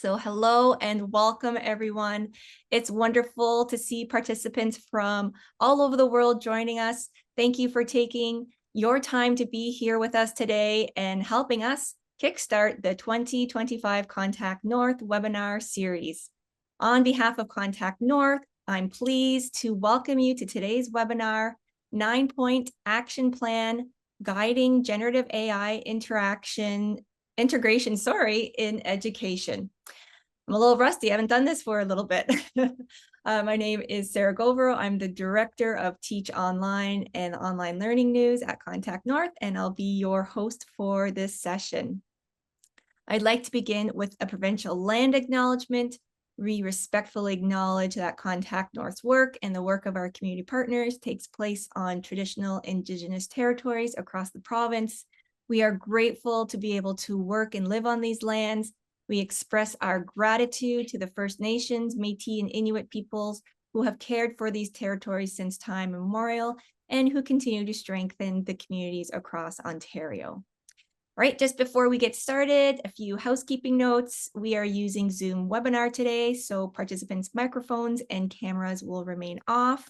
So hello and welcome everyone. It's wonderful to see participants from all over the world joining us. Thank you for taking your time to be here with us today and helping us kickstart the 2025 Contact North webinar series. On behalf of Contact North, I'm pleased to welcome you to today's webinar, 9-point action plan guiding generative AI integration in education. I'm a little rusty. I haven't done this for a little bit. My name is Sarah Govero. I'm the Director of Teach Online and Online Learning News at Contact North, and I'll be your host for this session. I'd like to begin with a provincial land acknowledgement. We respectfully acknowledge that Contact North's work and the work of our community partners takes place on traditional Indigenous territories across the province. We are grateful to be able to work and live on these lands. We express our gratitude to the First Nations, Métis, and Inuit peoples who have cared for these territories since time immemorial and who continue to strengthen the communities across Ontario. All right, just before we get started, a few housekeeping notes. We are using Zoom webinar today, so participants' microphones and cameras will remain off.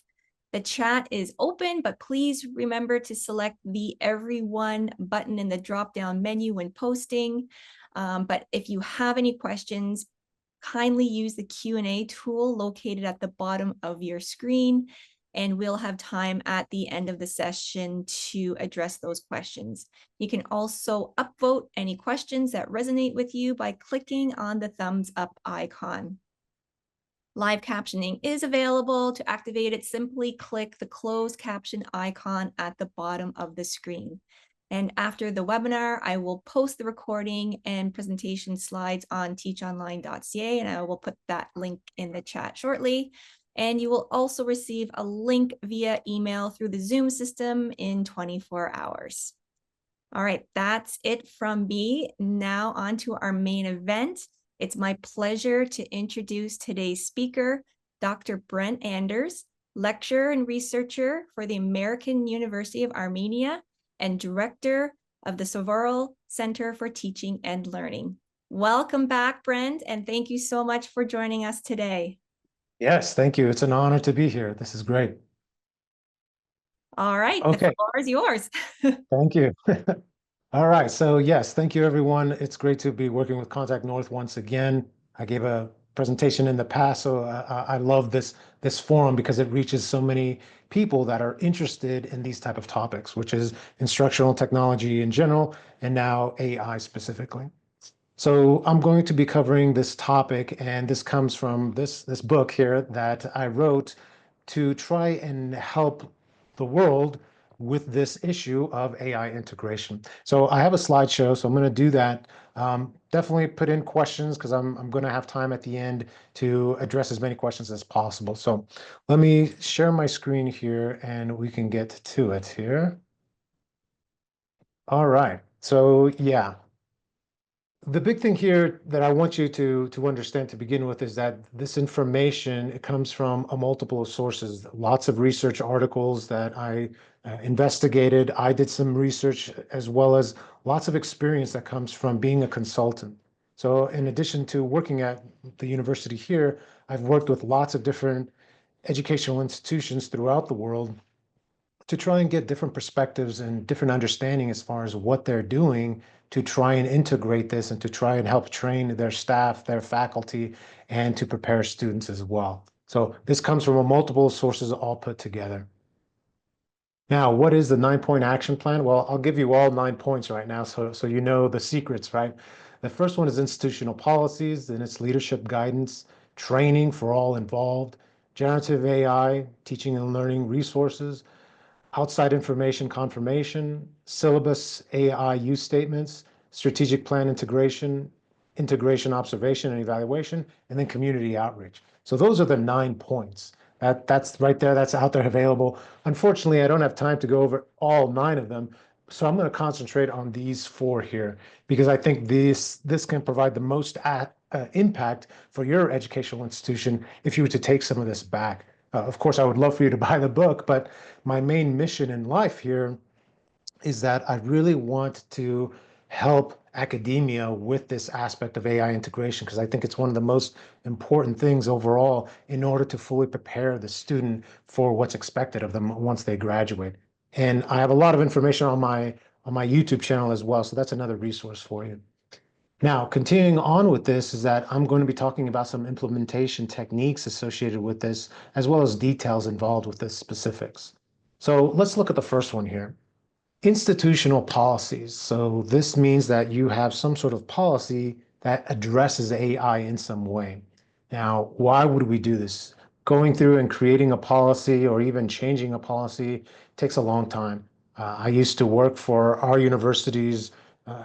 The chat is open, but please remember to select the Everyone button in the drop-down menu when posting. But if you have any questions, kindly use the Q&A tool located at the bottom of your screen, and we'll have time at the end of the session to address those questions. You can also upvote any questions that resonate with you by clicking on the thumbs up icon. Live captioning is available. To activate it, simply click the closed caption icon at the bottom of the screen. And after the webinar, I will post the recording and presentation slides on teachonline.ca, and I will put that link in the chat shortly. And you will also receive a link via email through the Zoom system in 24 hours. All right, that's it from me. Now on to our main event. It's my pleasure to introduce today's speaker, Dr. Brent Anders, lecturer and researcher for the American University of Armenia and director of the Sovoril Center for Teaching and Learning. Welcome back, Brent, and thank you so much for joining us today. Yes, thank you. It's an honor to be here. This is great. All right, okay. The floor is yours. Thank you. All right, so yes, thank you, everyone. It's great to be working with Contact North once again. I gave a presentation in the past, so I love this forum because it reaches so many people that are interested in these type of topics, which is instructional technology in general, and now AI specifically. So I'm going to be covering this topic, and this comes from this book here that I wrote to try and help the world with this issue of AI integration. So I have a slideshow, so I'm going to do that. Definitely put in questions because I'm going to have time at the end to address as many questions as possible. So let me share my screen here and we can get to it here. All right, so yeah. The big thing here that I want you to understand to begin with is that this information, it comes from a multiple of sources, lots of research articles that I investigated. I did some research as well as lots of experience that comes from being a consultant. So in addition to working at the university here, I've worked with lots of different educational institutions throughout the world to try and get different perspectives and different understanding as far as what they're doing to try and integrate this and to try and help train their staff, their faculty, and to prepare students as well. So this comes from a multiple sources all put together. Now, what is the 9-point action plan? Well, I'll give you all 9 points right now so you know the secrets, right? The first one is institutional policies, then it's leadership guidance, training for all involved, generative AI, teaching and learning resources, outside information confirmation, syllabus AI use statements, strategic plan integration, integration observation and evaluation, and then community outreach. So those are the 9 points. That's right there, that's out there available. Unfortunately, I don't have time to go over all 9 of them, so I'm going to concentrate on these 4 here because I think this can provide the most impact for your educational institution if you were to take some of this back. Of course, I would love for you to buy the book, but my main mission in life here is that I really want to help academia with this aspect of AI integration, because I think it's one of the most important things overall in order to fully prepare the student for what's expected of them once they graduate. And I have a lot of information on my YouTube channel as well, so that's another resource for you. Now, continuing on with this is that I'm going to be talking about some implementation techniques associated with this, as well as details involved with the specifics. So let's look at the first one here. Institutional policies. So this means that you have some sort of policy that addresses AI in some way. Now, why would we do this? Going through and creating a policy or even changing a policy takes a long time. I used to work for our university's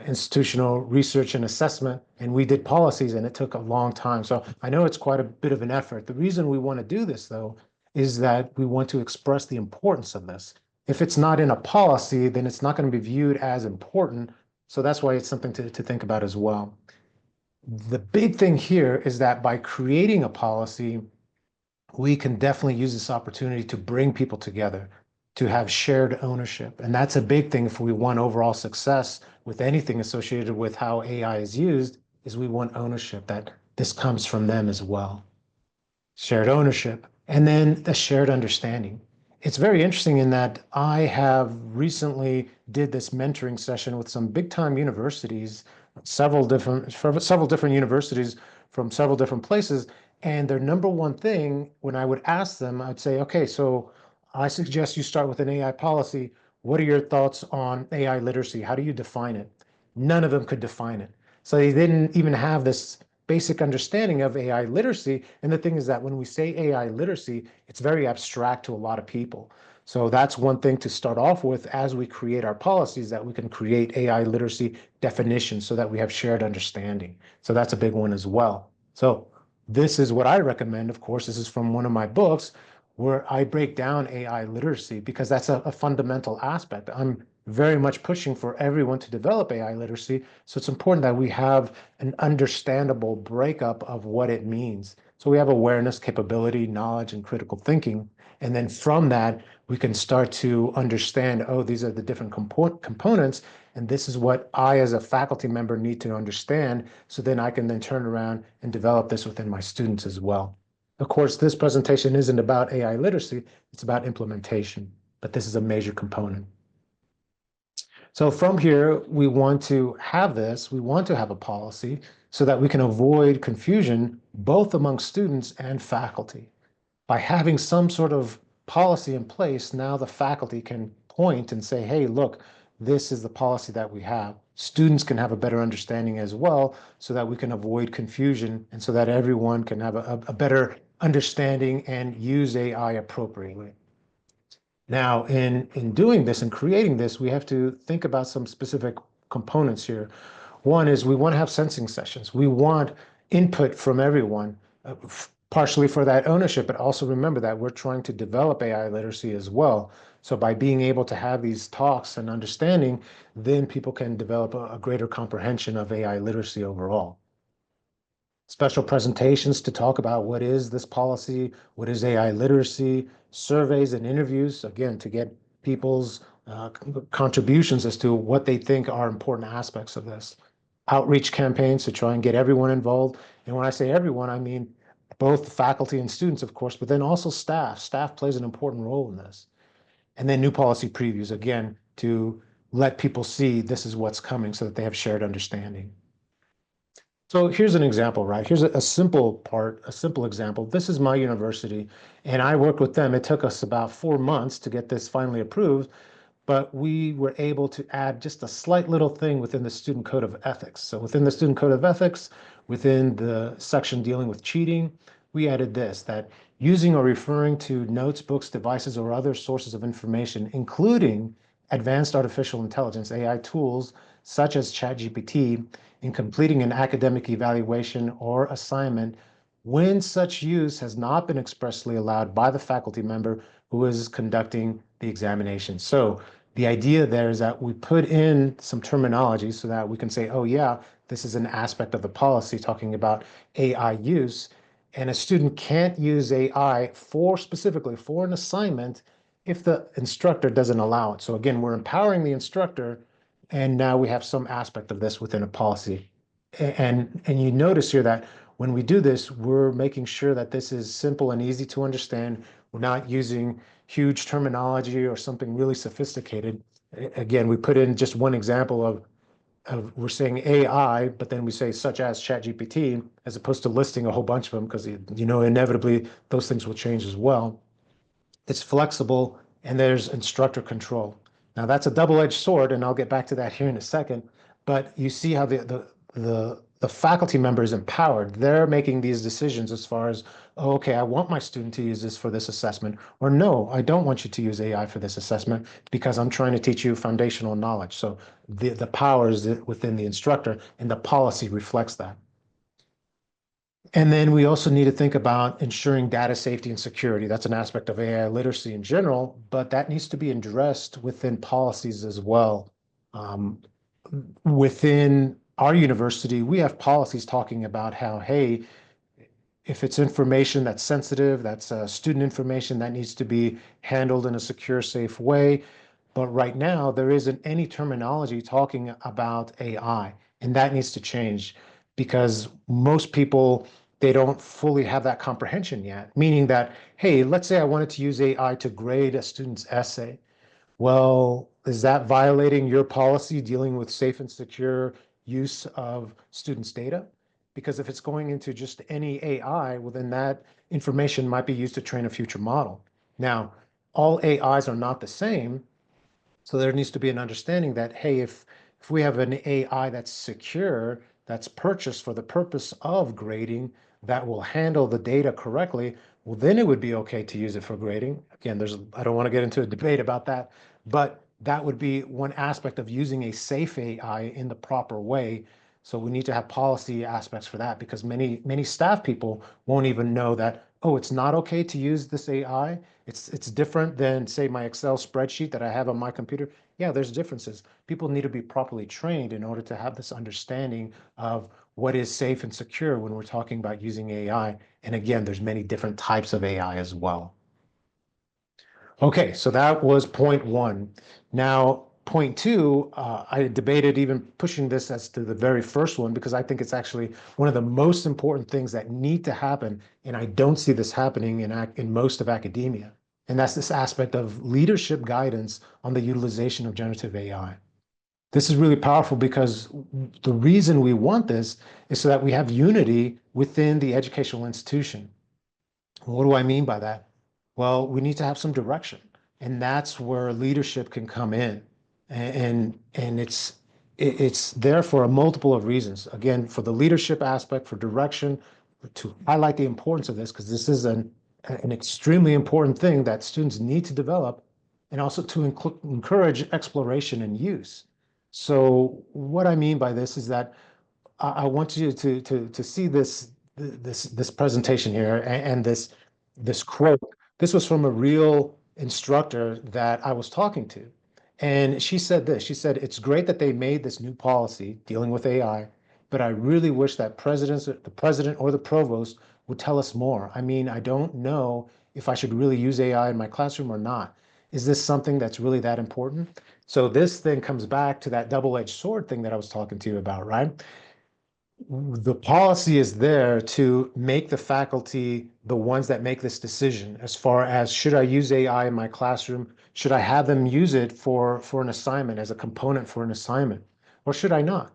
institutional research and assessment, and we did policies, and it took a long time. So I know it's quite a bit of an effort. The reason we want to do this, though, is that we want to express the importance of this. If it's not in a policy, then it's not going to be viewed as important. So that's why it's something to think about as well. The big thing here is that by creating a policy, we can definitely use this opportunity to bring people together, to have shared ownership. And that's a big thing if we want overall success with anything associated with how AI is used, is we want ownership, that this comes from them as well. Shared ownership, and then the shared understanding. It's very interesting in that I have recently did this mentoring session with some big time universities, several different universities from several different places. And their number one thing, when I would ask them, I'd say, okay, so I suggest you start with an AI policy. What are your thoughts on AI literacy? How do you define it? None of them could define it. So they didn't even have this basic understanding of AI literacy. And the thing is that when we say AI literacy, it's very abstract to a lot of people. So that's one thing to start off with as we create our policies, that we can create AI literacy definitions so that we have shared understanding. So that's a big one as well. So this is what I recommend. Of course, this is from one of my books where I break down AI literacy because that's a fundamental aspect. I'm very much pushing for everyone to develop AI literacy. So it's important that we have an understandable breakup of what it means. So we have awareness, capability, knowledge, and critical thinking. And then from that, we can start to understand, oh, these are the different components. And this is what I, as a faculty member, need to understand. So then I can then turn around and develop this within my students as well. Of course, this presentation isn't about AI literacy, it's about implementation, but this is a major component. So from here, we want to have this, we want to have a policy so that we can avoid confusion both among students and faculty. By having some sort of policy in place, now the faculty can point and say, hey, look, this is the policy that we have. Students can have a better understanding as well so that we can avoid confusion and so that everyone can have a better understanding and use AI appropriately. Now, in doing this and creating this, we have to think about some specific components here. One is we want to have sensing sessions. We want input from everyone, partially for that ownership, but also remember that we're trying to develop AI literacy as well. So by being able to have these talks and understanding, then people can develop a greater comprehension of AI literacy overall. Special presentations to talk about what is this policy, what is AI literacy, surveys and interviews, again, to get people's contributions as to what they think are important aspects of this. Outreach campaigns to try and get everyone involved. And when I say everyone, I mean both faculty and students, of course, but then also staff. Staff plays an important role in this. And then new policy previews, again, to let people see this is what's coming so that they have shared understanding. So here's an example, right? Here's a simple part, a simple example. This is my university, and I worked with them. It took us about 4 months to get this finally approved, but we were able to add just a slight little thing within the student code of ethics. So within the student code of ethics, within the section dealing with cheating, we added this, that using or referring to notes, books, devices, or other sources of information, including advanced artificial intelligence, AI tools, such as ChatGPT, in completing an academic evaluation or assignment when such use has not been expressly allowed by the faculty member who is conducting the examination. So the idea there is that we put in some terminology so that we can say, oh yeah, this is an aspect of the policy talking about AI use. And a student can't use AI specifically for an assignment if the instructor doesn't allow it. So again, we're empowering the instructor And now we have some aspect of this within a policy. And you notice here that when we do this, we're making sure that this is simple and easy to understand. We're not using huge terminology or something really sophisticated. Again, we put in just one example of we're saying AI, but then we say such as ChatGPT, as opposed to listing a whole bunch of them, because inevitably those things will change as well. It's flexible, and there's instructor control. Now that's a double-edged sword, and I'll get back to that here in a second. But you see how the faculty member is empowered. They're making these decisions as far as, oh, okay, I want my student to use this for this assessment, or no, I don't want you to use AI for this assessment because I'm trying to teach you foundational knowledge. So the power is within the instructor, and the policy reflects that. And then we also need to think about ensuring data safety and security. That's an aspect of AI literacy in general, but that needs to be addressed within policies as well. Um, Within our university, we have policies talking about how, hey, if it's information that's sensitive, that's student information that needs to be handled in a secure, safe way. But right now, there isn't any terminology talking about AI, and that needs to change because most people, they don't fully have that comprehension yet. Meaning that, hey, let's say I wanted to use AI to grade a student's essay. Well, is that violating your policy dealing with safe and secure use of students' data? Because if it's going into just any AI, well, then that information might be used to train a future model. Now, all AIs are not the same, so there needs to be an understanding that, hey, if we have an AI that's secure, that's purchased for the purpose of grading, that will handle the data correctly, well, then it would be okay to use it for grading. Again, I don't want to get into a debate about that, but that would be one aspect of using a safe AI in the proper way. So we need to have policy aspects for that because many staff people won't even know that, oh, it's not okay to use this AI. It's different than, say, my Excel spreadsheet that I have on my computer. Yeah, there's differences. People need to be properly trained in order to have this understanding of what is safe and secure when we're talking about using AI. And again, there's many different types of AI as well. Okay, so that was point one. Now, point two, I debated even pushing this as to the very first one because I think it's actually one of the most important things that need to happen, and I don't see this happening in most of academia. And that's this aspect of leadership guidance on the utilization of generative AI. This is really powerful because the reason we want this is so that we have unity within the educational institution. What do I mean by that? Well, we need to have some direction, and that's where leadership can come in, and it's there for a multiple of reasons. Again, for the leadership aspect, for direction, to highlight the importance of this because this is an extremely important thing that students need to develop, and also to encourage exploration and use. So what I mean by this is that I want you to see this presentation here and this quote. This was from a real instructor that I was talking to. And she said this. She said, it's great that they made this new policy dealing with AI, but I really wish that the president or the provost would tell us more. I mean, I don't know if I should really use AI in my classroom or not. Is this something that's really that important? So this then comes back to that double-edged sword thing that I was talking to you about, right? The policy is there to make the faculty the ones that make this decision as far as should I use AI in my classroom? Should I have them use it for an assignment as a component for an assignment? Or should I not?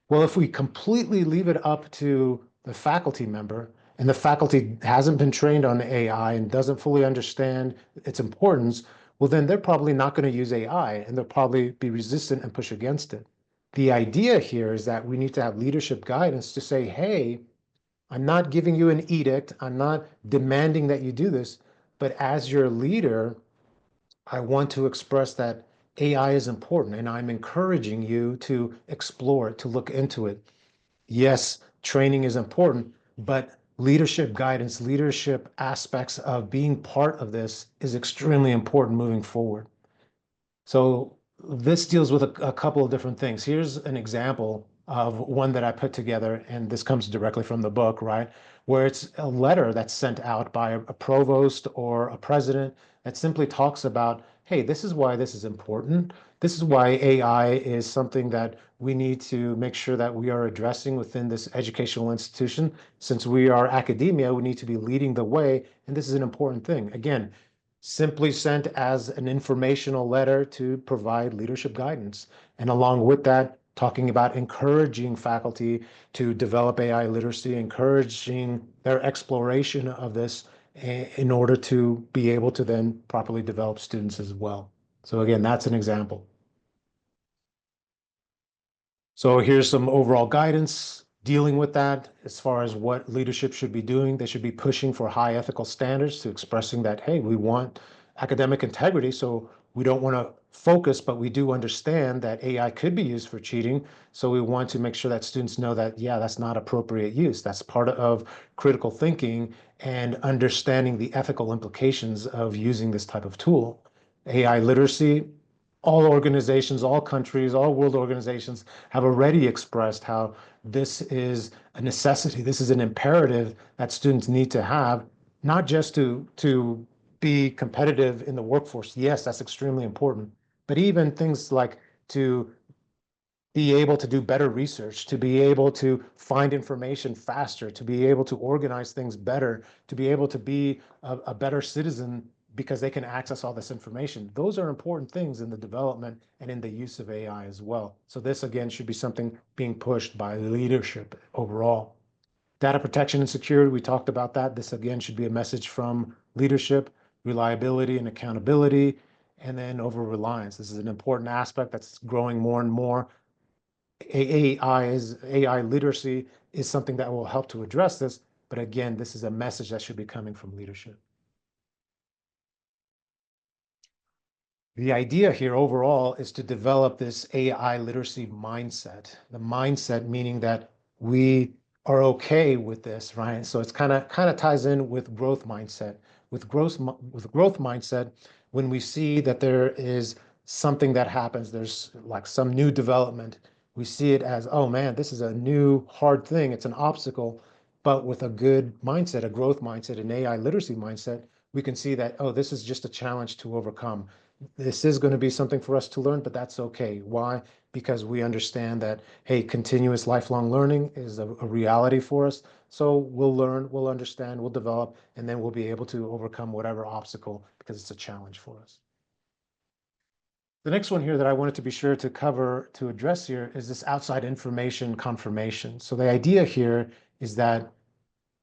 Well, if we completely leave it up to the faculty member and the faculty hasn't been trained on AI and doesn't fully understand its importance, well, then they're probably not going to use AI and they'll probably be resistant and push against it. The idea here is that we need to have leadership guidance to say, hey, I'm not giving you an edict. I'm not demanding that you do this. But as your leader, I want to express that AI is important and I'm encouraging you to explore it, to look into it. Yes, training is important, but leadership guidance, leadership aspects of being part of this is extremely important moving forward. So this deals with a couple of different things. Here's an example of one that I put together, and this comes directly from the book, right? Where it's a letter that's sent out by a provost or a president that simply talks about hey, this is why this is important. This is why AI is something that we need to make sure that we are addressing within this educational institution. Since we are academia, we need to be leading the way, and this is an important thing. Again, simply sent as an informational letter to provide leadership guidance. And along with that, talking about encouraging faculty to develop AI literacy, encouraging their exploration of this in order to be able to then properly develop students as well. So again, that's an example. So here's some overall guidance dealing with that as far as what leadership should be doing. They should be pushing for high ethical standards to expressing that, hey, we want academic integrity. So we don't want to focus, but we do understand that AI could be used for cheating. So we want to make sure that students know that, yeah, that's not appropriate use. That's part of critical thinking and understanding the ethical implications of using this type of tool. AI literacy, all organizations, all countries, all world organizations have already expressed how this is a necessity. This is an imperative that students need to have, not just to be competitive in the workforce. Yes, that's extremely important, but even things like to be able to do better research, to be able to find information faster, to be able to organize things better, to be able to be a better citizen because they can access all this information. Those are important things in the development and in the use of AI as well. So this again should be something being pushed by leadership overall. Data protection and security, we talked about that. This again should be a message from leadership, reliability and accountability, and then over reliance. This is an important aspect that's growing more and more. AI literacy is something that will help to address this. But again, this is a message that should be coming from leadership. The idea here overall is to develop this AI literacy mindset. The mindset meaning that we are okay with this, right? So it's kind of ties in with growth mindset. With growth mindset, when we see that there is something that happens, there's like some new development, we see it as, oh man, this is a new hard thing. It's an obstacle. But with a good mindset, a growth mindset, an AI literacy mindset, we can see that, oh, this is just a challenge to overcome. This is going to be something for us to learn, but that's okay. Why? Because we understand that, hey, continuous lifelong learning is a reality for us. So we'll learn, we'll understand, we'll develop, and then we'll be able to overcome whatever obstacle because it's a challenge for us. The next one here that I wanted to be sure to cover to address here is this outside information confirmation. So the idea here is that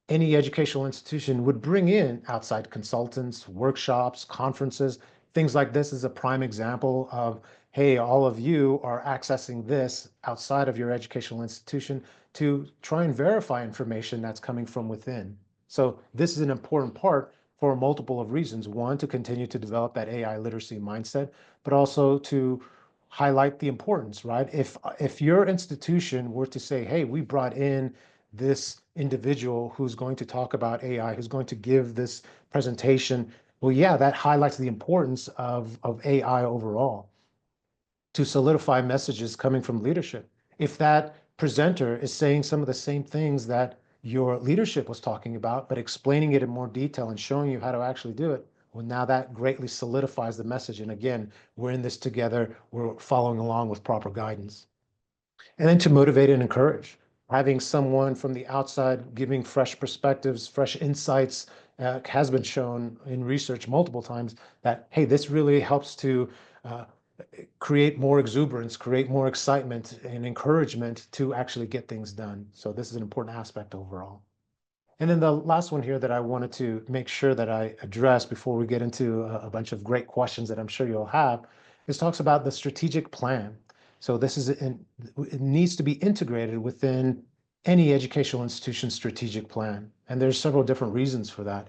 any educational institution would bring in outside consultants, workshops, conferences, things like this is a prime example of, hey, all of you are accessing this outside of your educational institution to try and verify information that's coming from within. So this is an important part for multiple of reasons. One, to continue to develop that AI literacy mindset, but also to highlight the importance, right? If your institution were to say, hey, we brought in this individual who's going to talk about AI, who's going to give this presentation, well, yeah, that highlights the importance of AI overall to solidify messages coming from leadership. If that presenter is saying some of the same things that your leadership was talking about, but explaining it in more detail and showing you how to actually do it, well, now that greatly solidifies the message. And again, we're in this together, we're following along with proper guidance. And then to motivate and encourage. Having someone from the outside giving fresh perspectives, fresh insights has been shown in research multiple times that, hey, this really helps to uh, create more exuberance, create more excitement and encouragement to actually get things done. So this is an important aspect overall. And then the last one here that I wanted to make sure that I address before we get into a bunch of great questions that I'm sure you'll have is talks about the strategic plan. So it needs to be integrated within any educational institution's strategic plan. And there's several different reasons for that.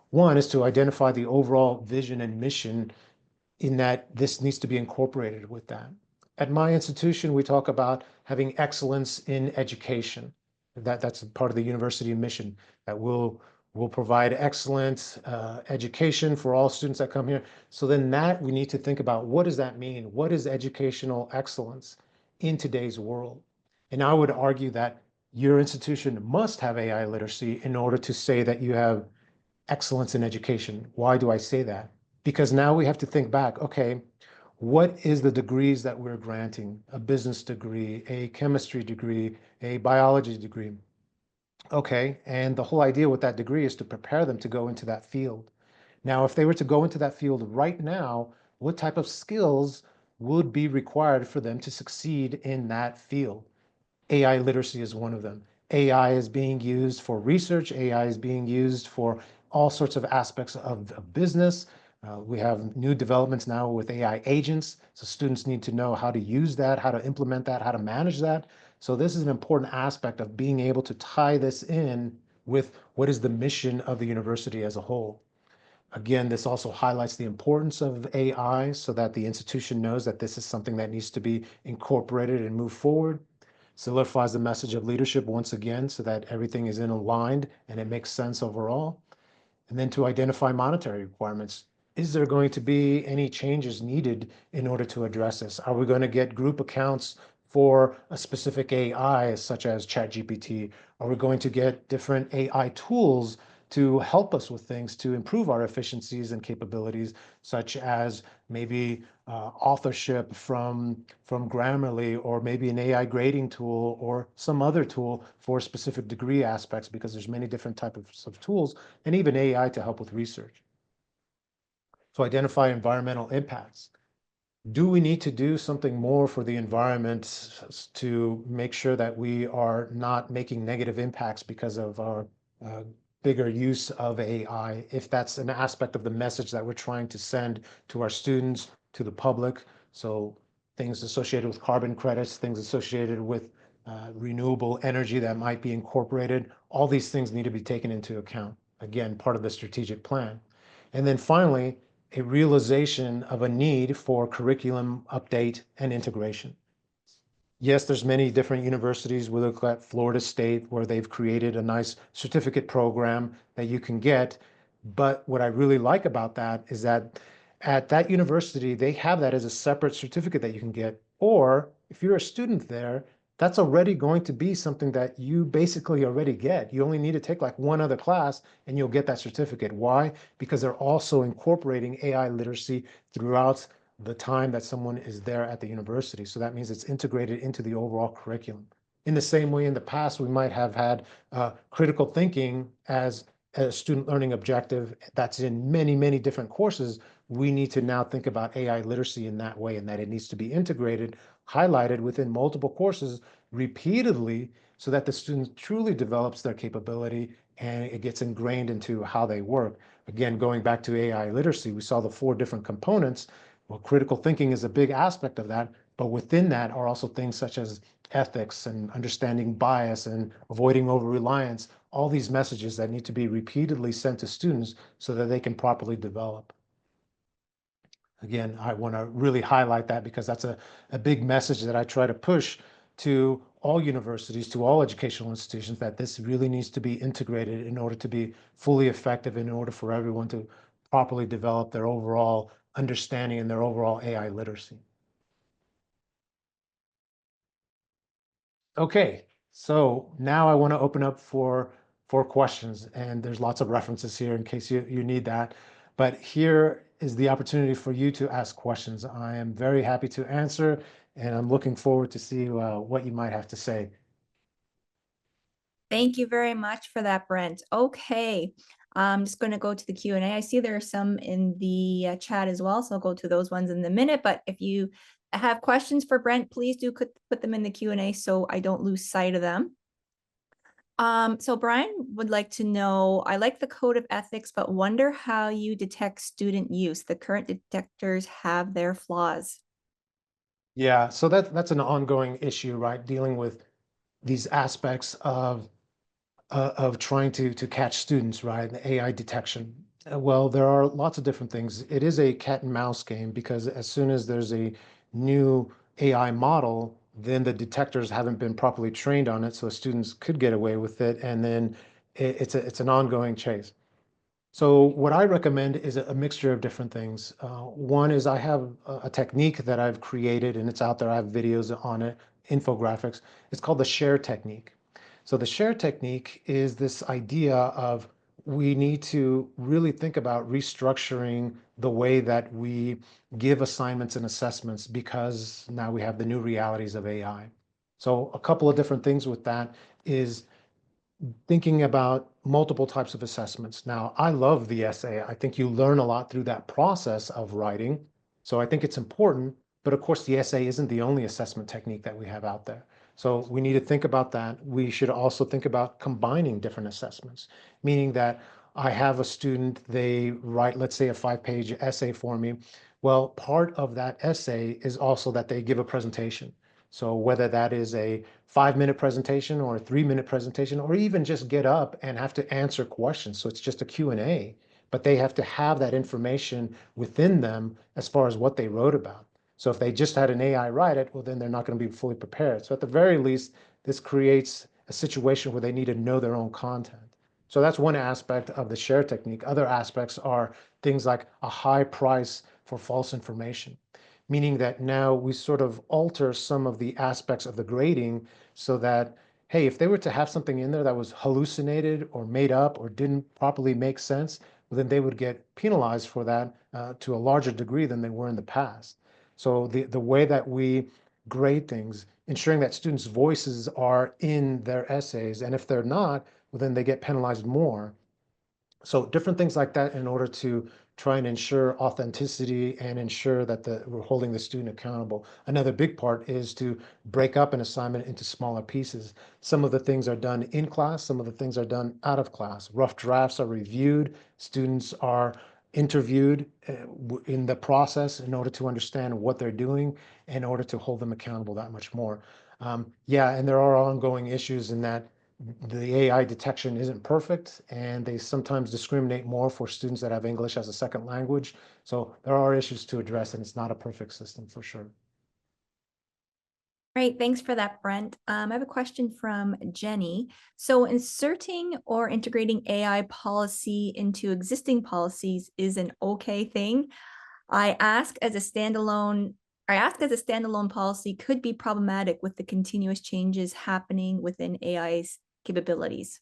One is to identify the overall vision and mission in that this needs to be incorporated with that. At my institution, we talk about having excellence in education. That's part of the university mission, that will provide excellent education for all students that come here. So then that we need to think about, what does that mean? What is educational excellence in today's world? And I would argue that your institution must have AI literacy in order to say that you have excellence in education. Why do I say that? because now we have to think back, okay, what is the degrees that we're granting? A business degree, a chemistry degree, a biology degree. Okay, and the whole idea with that degree is to prepare them to go into that field. Now, if they were to go into that field right now, what type of skills would be required for them to succeed in that field? AI literacy is one of them. AI is being used for research. AI is being used for all sorts of aspects of business. We have new developments now with AI agents. So students need to know how to use that, how to implement that, how to manage that. So this is an important aspect of being able to tie this in with what is the mission of the university as a whole. Again, this also highlights the importance of AI so that the institution knows that this is something that needs to be incorporated and move forward. Solidifies the message of leadership once again so that everything is in aligned and it makes sense overall. And then to identify monetary requirements. Is there going to be any changes needed in order to address this? Are we going to get group accounts for a specific AI, such as ChatGPT? Are we going to get different AI tools to help us with things to improve our efficiencies and capabilities, such as maybe authorship from Grammarly, or maybe an AI grading tool or some other tool for specific degree aspects, because there's many different types of tools, and even AI to help with research. So identify environmental impacts. Do we need to do something more for the environment to make sure that we are not making negative impacts because of our uh, bigger use of AI, if that's an aspect of the message that we're trying to send to our students, to the public? So things associated with carbon credits, things associated with renewable energy that might be incorporated, all these things need to be taken into account. Again, part of the strategic plan. And then finally, a realization of a need for curriculum update and integration. Yes, there's many different universities. We look at Florida State, where they've created a nice certificate program that you can get. But what I really like about that is that at that university, they have that as a separate certificate that you can get. Or if you're a student there, that's already going to be something that you basically already get. You only need to take like one other class and you'll get that certificate. Why? Because they're also incorporating AI literacy throughout the time that someone is there at the university. So that means it's integrated into the overall curriculum. In the same way, in the past, we might have had critical thinking as a student learning objective that's in many, many different courses. We need to now think about AI literacy in that way, and that it needs to be integrated, highlighted within multiple courses repeatedly, so that the student truly develops their capability and it gets ingrained into how they work. Again, going back to AI literacy, we saw the 4 different components. Well, critical thinking is a big aspect of that, but within that are also things such as ethics and understanding bias and avoiding over-reliance, all these messages that need to be repeatedly sent to students so that they can properly develop. Again, I want to really highlight that because that's a big message that I try to push to all universities, to all educational institutions, that this really needs to be integrated in order to be fully effective, in order for everyone to properly develop their overall understanding and their overall AI literacy. Okay, so now I want to open up for questions, and there's lots of references here in case you need that. But here is the opportunity for you to ask questions. I am very happy to answer, and I'm looking forward to see what you might have to say. Thank you very much for that, Brent. Okay, I'm just going to go to the Q&A. I see there are some in the chat as well, so I'll go to those ones in a minute. But if you have questions for Brent, please do put them in the Q&A so I don't lose sight of them. So Brian would like to know, I like the code of ethics, but wonder how you detect student use. The current detectors have their flaws. Yeah, so that's an ongoing issue, right? Dealing with these aspects of trying to catch students, right? The AI detection. Well, there are lots of different things. It is a cat and mouse game because as soon as there's a new AI model, then the detectors haven't been properly trained on it, so students could get away with it, and then it's an ongoing chase. So what I recommend is a mixture of different things. One is I have a technique that I've created, and it's out there. I have videos on it, infographics. It's called the share technique. So the share technique is this idea of we need to really think about restructuring the way that we give assignments and assessments because now we have the new realities of AI. So a couple of different things with that is thinking about multiple types of assessments. Now, I love the essay. I think you learn a lot through that process of writing. So I think it's important, but of course, the essay isn't the only assessment technique that we have out there. So we need to think about that. We should also think about combining different assessments, meaning that I have a student, they write, let's say, a 5-page essay for me. Well, part of that essay is also that they give a presentation. So whether that is a 5-minute presentation or a 3-minute presentation, or even just get up and have to answer questions. So it's just a Q&A, but they have to have that information within them as far as what they wrote about. So if they just had an AI write it, well, then they're not going to be fully prepared. So at the very least, this creates a situation where they need to know their own content. So that's one aspect of the share technique. Other aspects are things like a high price for false information, meaning that now we sort of alter some of the aspects of the grading so that, hey, if they were to have something in there that was hallucinated or made up or didn't properly make sense, well, then they would get penalized for that to a larger degree than they were in the past. So the way that we grade things, ensuring that students' voices are in their essays, and if they're not, well, then they get penalized more. So different things like that in order to try and ensure authenticity and ensure that we're holding the student accountable. Another big part is to break up an assignment into smaller pieces. Some of the things are done in class, some of the things are done out of class. Rough drafts are reviewed, students are interviewed in the process in order to understand what they're doing, in order to hold them accountable that much more. Yeah, and there are ongoing issues in that the AI detection isn't perfect, and they sometimes discriminate more for students that have English as a second language. So there are issues to address, and it's not a perfect system for sure. Great, thanks for that, Brent. I have a question from Jenny. So inserting or integrating AI policy into existing policies is an okay thing. I ask as a standalone, I ask as a standalone policy could be problematic with the continuous changes happening within AI's capabilities.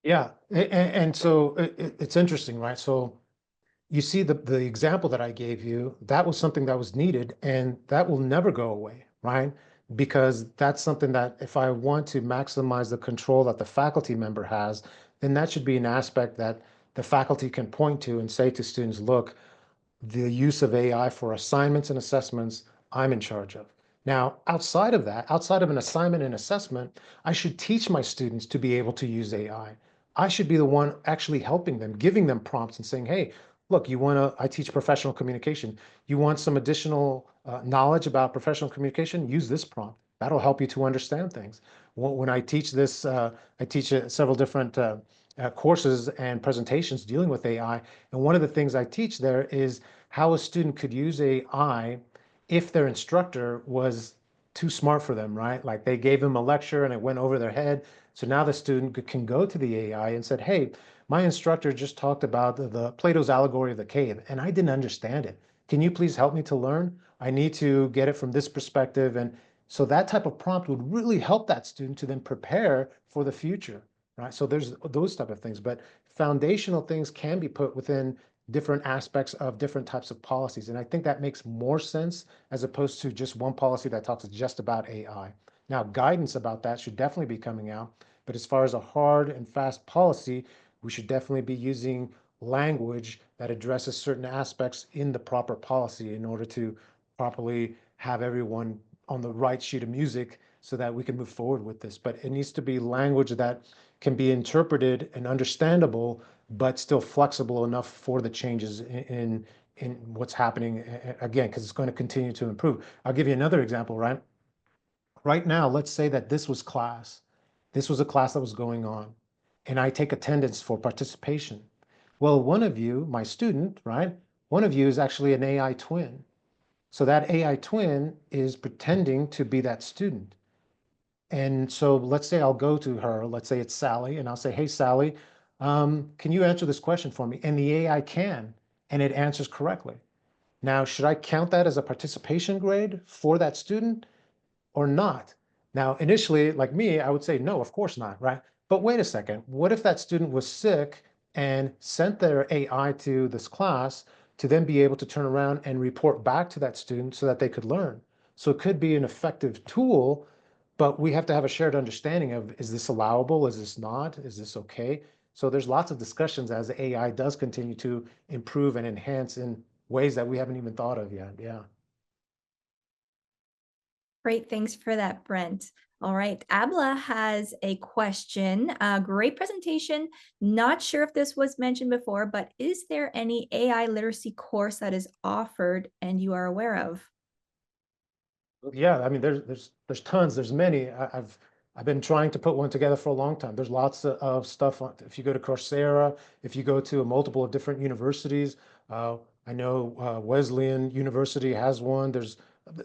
Yeah, and so it's interesting, right? So you see the example that I gave you, that was something that was needed, and that will never go away, right? Because that's something that if I want to maximize the control that the faculty member has, then that should be an aspect that the faculty can point to and say to students, look, the use of AI for assignments and assessments, I'm in charge of. Now, outside of that, outside of an assignment and assessment, I should teach my students to be able to use AI. I should be the one actually helping them, giving them prompts and saying, hey, look, I teach professional communication. You want some additional knowledge about professional communication? Use this prompt. That'll help you to understand things. When I teach this, I teach several different courses and presentations dealing with AI. And one of the things I teach there is how a student could use AI if their instructor was too smart for them, right? Like they gave them a lecture and it went over their head. So now the student can go to the AI and said, hey, my instructor just talked about the Plato's allegory of the cave, and I didn't understand it. Can you please help me to learn? I need to get it from this perspective. And so that type of prompt would really help that student to then prepare for the future, right? So there's those type of things, but foundational things can be put within different aspects of different types of policies. And I think that makes more sense as opposed to just one policy that talks just about AI. Now, guidance about that should definitely be coming out. But as far as a hard and fast policy, we should definitely be using language that addresses certain aspects in the proper policy in order to properly have everyone on the right sheet of music so that we can move forward with this. But it needs to be language that can be interpreted and understandable, but still flexible enough for the changes in what's happening again, because it's going to continue to improve. I'll give you another example, right? Right now, let's say that this was class. This was a class that was going on, and I take attendance for participation. Well, one of you, my student, right? One of you is actually an AI twin. So that AI twin is pretending to be that student. And so let's say I'll go to her, let's say it's Sally, and I'll say, hey, Sally, can you answer this question for me? And the AI can, and it answers correctly. Now, should I count that as a participation grade for that student or not? Now, initially, like me, I would say, no, of course not, right? But wait a second, what if that student was sick and sent their AI to this class to then be able to turn around and report back to that student so that they could learn? So it could be an effective tool, but we have to have a shared understanding of, is this allowable? Is this not? Is this okay? So there's lots of discussions as AI does continue to improve and enhance in ways that we haven't even thought of yet. Yeah. Great, thanks for that, Brent. All right, Abla has a question. Great presentation. Not sure if this was mentioned before, but is there any AI literacy course that is offered and you are aware of? Yeah, I mean, there's tons, there's many. I've been trying to put one together for a long time. There's lots of stuff on, if you go to Coursera, if you go to a multiple of different universities, I know Wesleyan University has one.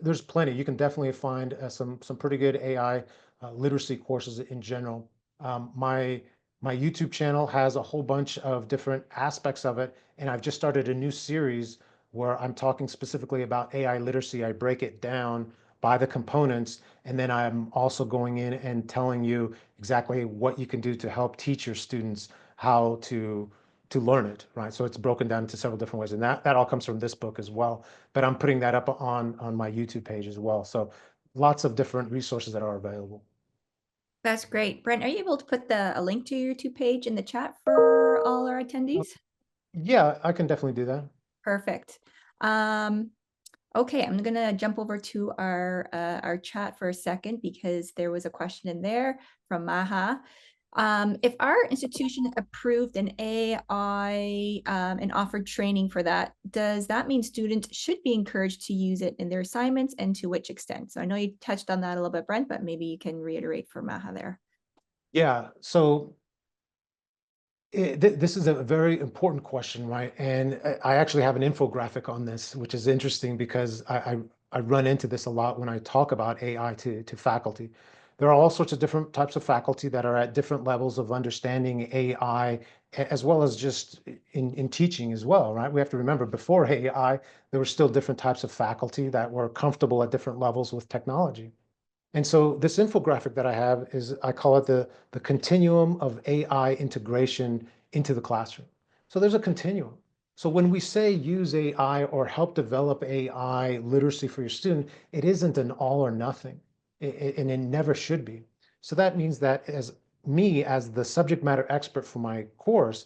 There's plenty. You can definitely find some pretty good AI literacy courses in general. My YouTube channel has a whole bunch of different aspects of it, and I've just started a new series where I'm talking specifically about AI literacy. I break it down by the components, and then I'm also going in and telling you exactly what you can do to help teach your students how to learn it, right? So it's broken down into several different ways, and that all comes from this book as well. But I'm putting that up on my YouTube page as well. So lots of different resources that are available. That's great. Brent, are you able to put a link to your YouTube page in the chat for all our attendees? Yeah, I can definitely do that. Perfect. Um, okay, I'm gonna jump over to our chat for a second because there was a question in there from Maha. If our institution approved an AI and offered training for that, does that mean students should be encouraged to use it in their assignments, and to which extent? So I know you touched on that a little bit, Brent, but maybe you can reiterate for Maha there. Yeah, so this is a very important question, right? And I actually have an infographic on this, which is interesting because I run into this a lot when I talk about AI to faculty. There are all sorts of different types of faculty that are at different levels of understanding AI, as well as just in teaching as well, right? We have to remember before AI, there were still different types of faculty that were comfortable at different levels with technology. And so this infographic that I have is, I call it the continuum of AI integration into the classroom. So there's a continuum. So when we say use AI or help develop AI literacy for your student, it isn't an all or nothing, and it never should be. So that means that as me, as the subject matter expert for my course,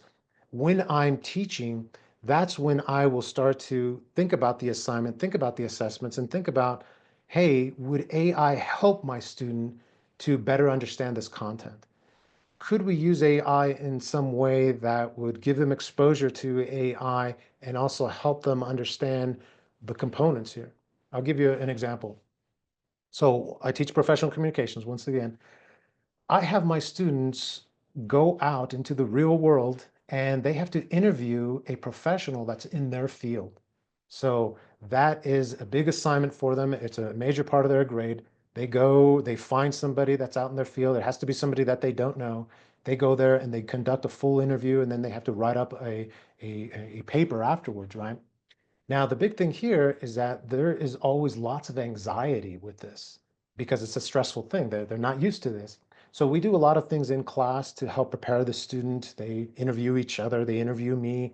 when I'm teaching, that's when I will start to think about the assignment, think about the assessments, and think about, hey, would AI help my student to better understand this content? Could we use AI in some way that would give them exposure to AI and also help them understand the components here? I'll give you an example. So I teach professional communications once again. I have my students go out into the real world and they have to interview a professional that's in their field. So that is a big assignment for them. It's a major part of their grade. They go, they find somebody that's out in their field. It has to be somebody that they don't know. They go there and they conduct a full interview, and then they have to write up a paper afterwards, right? Now, the big thing here is that there is always lots of anxiety with this because it's a stressful thing. They're not used to this. So we do a lot of things in class to help prepare the student. They interview each other, they interview me.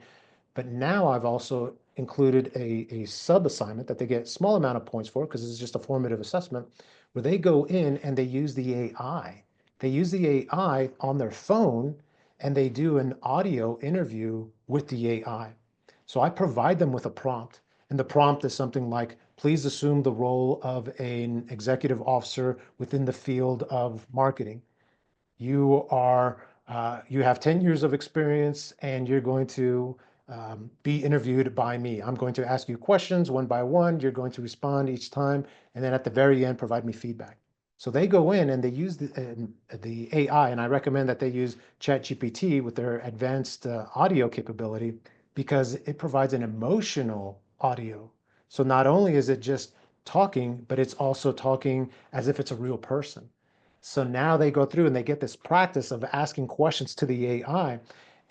But now I've also included a sub assignment that they get a small amount of points for because it's just a formative assessment where they go in and they use the AI. They use the AI on their phone and they do an audio interview with the AI. So I provide them with a prompt, and the prompt is something like, please assume the role of an executive officer within the field of marketing. You have 10 years of experience and you're going to be interviewed by me. I'm going to ask you questions one by one. You're going to respond each time. And then at the very end, provide me feedback. So they go in and they use the AI, and I recommend that they use ChatGPT with their advanced audio capability because it provides an emotional audio. So not only is it just talking, but it's also talking as if it's a real person. So now they go through and they get this practice of asking questions to the AI.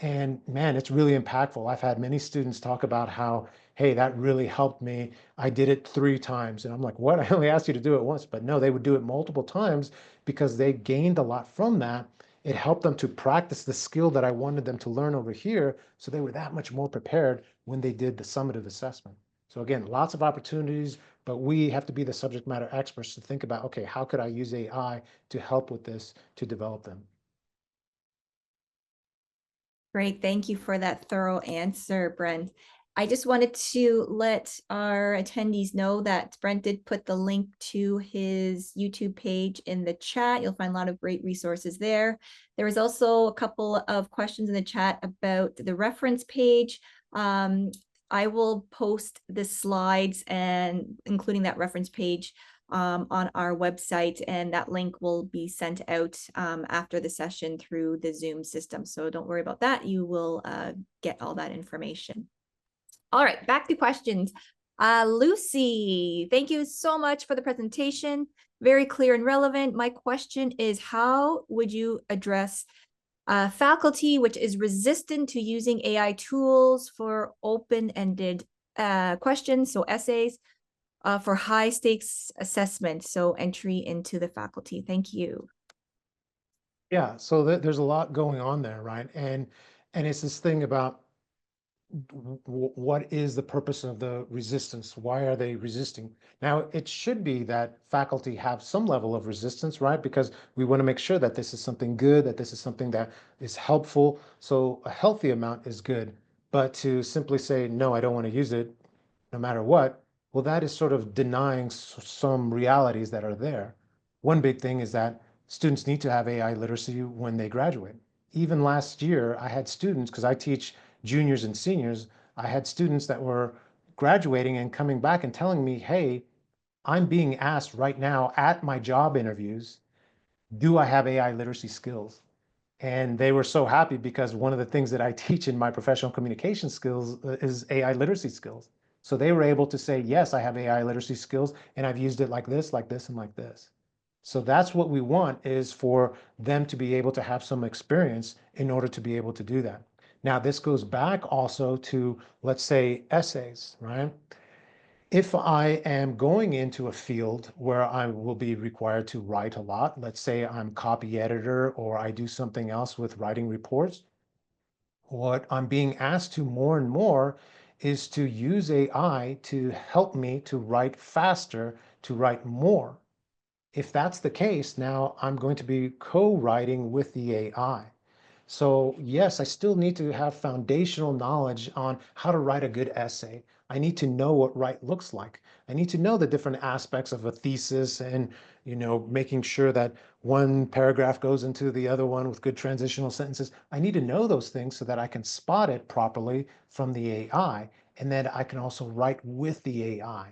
And man, it's really impactful. I've had many students talk about how, hey, that really helped me. I did it 3 times. And I'm like, what? I only asked you to do it once. But no, they would do it multiple times because they gained a lot from that. it helped them to practice the skill that I wanted them to learn over here. So they were that much more prepared when they did the summative assessment. So again, lots of opportunities, but we have to be the subject matter experts to think about, okay, how could I use AI to help with this, to develop them? Great. Thank you for that thorough answer, Brent. I just wanted to let our attendees know that Brent did put the link to his YouTube page in the chat. You'll find a lot of great resources there. There was also a couple of questions in the chat about the reference page. I will post the slides and including that reference page on our website, and that link will be sent out after the session through the Zoom system. So don't worry about that. You will get all that information. All right, back to questions. Lucy, thank you so much for the presentation. Very clear and relevant. My question is, how would you address faculty which is resistant to using AI tools for open-ended questions, so essays, for high stakes assessment, so entry into the faculty? Thank you. Yeah, so there's a lot going on there, right? And it's this thing about what is the purpose of the resistance? Why are they resisting? Now, it should be that faculty have some level of resistance, right? Because we want to make sure that this is something good, that this is something that is helpful. So a healthy amount is good. But to simply say, no, I don't want to use it, no matter what, well, that is sort of denying some realities that are there. One big thing is that students need to have AI literacy when they graduate. Even last year, I had students, because I teach juniors and seniors, I had students that were graduating and coming back and telling me, hey, I'm being asked right now at my job interviews, do I have AI literacy skills? And they were so happy because one of the things that I teach in my professional communication skills is AI literacy skills. So they were able to say, yes, I have AI literacy skills and I've used it like this, and like this. So that's what we want, is for them to be able to have some experience in order to be able to do that. Now, this goes back also to, let's say, essays, right? If I am going into a field where I will be required to write a lot, let's say I'm copy editor or I do something else with writing reports, what I'm being asked to more and more is to use AI to help me to write faster, to write more. If that's the case, now I'm going to be co-writing with the AI. So yes, I still need to have foundational knowledge on how to write a good essay. I need to know what right looks like. I need to know the different aspects of a thesis and, making sure that one paragraph goes into the other one with good transitional sentences. I need to know those things so that I can spot it properly from the AI, and then I can also write with the AI.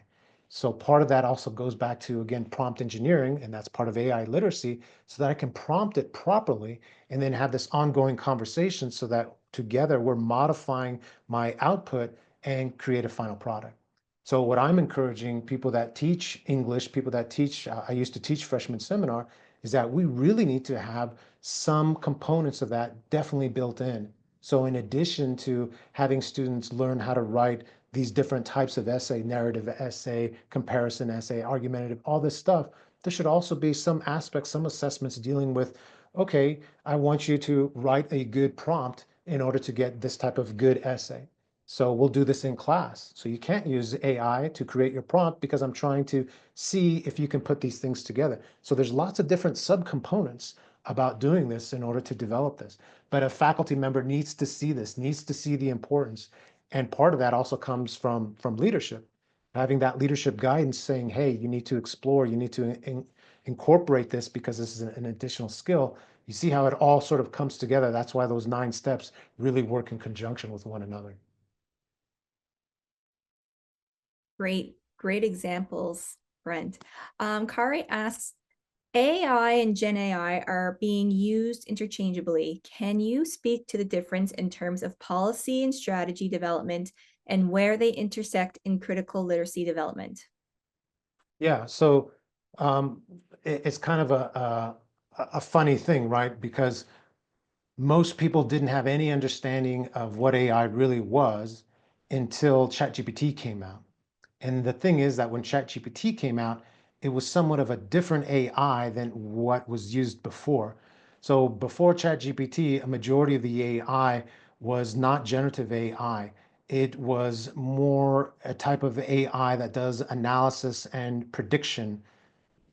So part of that also goes back to, again, prompt engineering, and that's part of AI literacy, so that I can prompt it properly and then have this ongoing conversation so that together we're modifying my output and create a final product. So what I'm encouraging people that teach English, people that teach, I used to teach freshman seminar, is that we really need to have some components of that definitely built in. So in addition to having students learn how to write these different types of essay, narrative essay, comparison essay, argumentative, all this stuff, there should also be some aspects, some assessments dealing with, okay, I want you to write a good prompt in order to get this type of good essay. So we'll do this in class. So you can't use AI to create your prompt because I'm trying to see if you can put these things together. So there's lots of different subcomponents about doing this in order to develop this. But a faculty member needs to see this, needs to see the importance. And part of that also comes from leadership, having that leadership guidance saying, hey, you need to explore, you need to incorporate this because this is an additional skill. You see how it all sort of comes together. That's why those 9 steps really work in conjunction with one another. Great examples, Brent. Kari asks, AI and Gen AI are being used interchangeably. Can you speak to the difference in terms of policy and strategy development and where they intersect in critical literacy development? Yeah, so um, it's kind of a funny thing, right? Because most people didn't have any understanding of what AI really was until ChatGPT came out. And the thing is that when ChatGPT came out, it was somewhat of a different AI than what was used before. So before ChatGPT, a majority of the AI was not generative AI. It was more a type of AI that does analysis and prediction,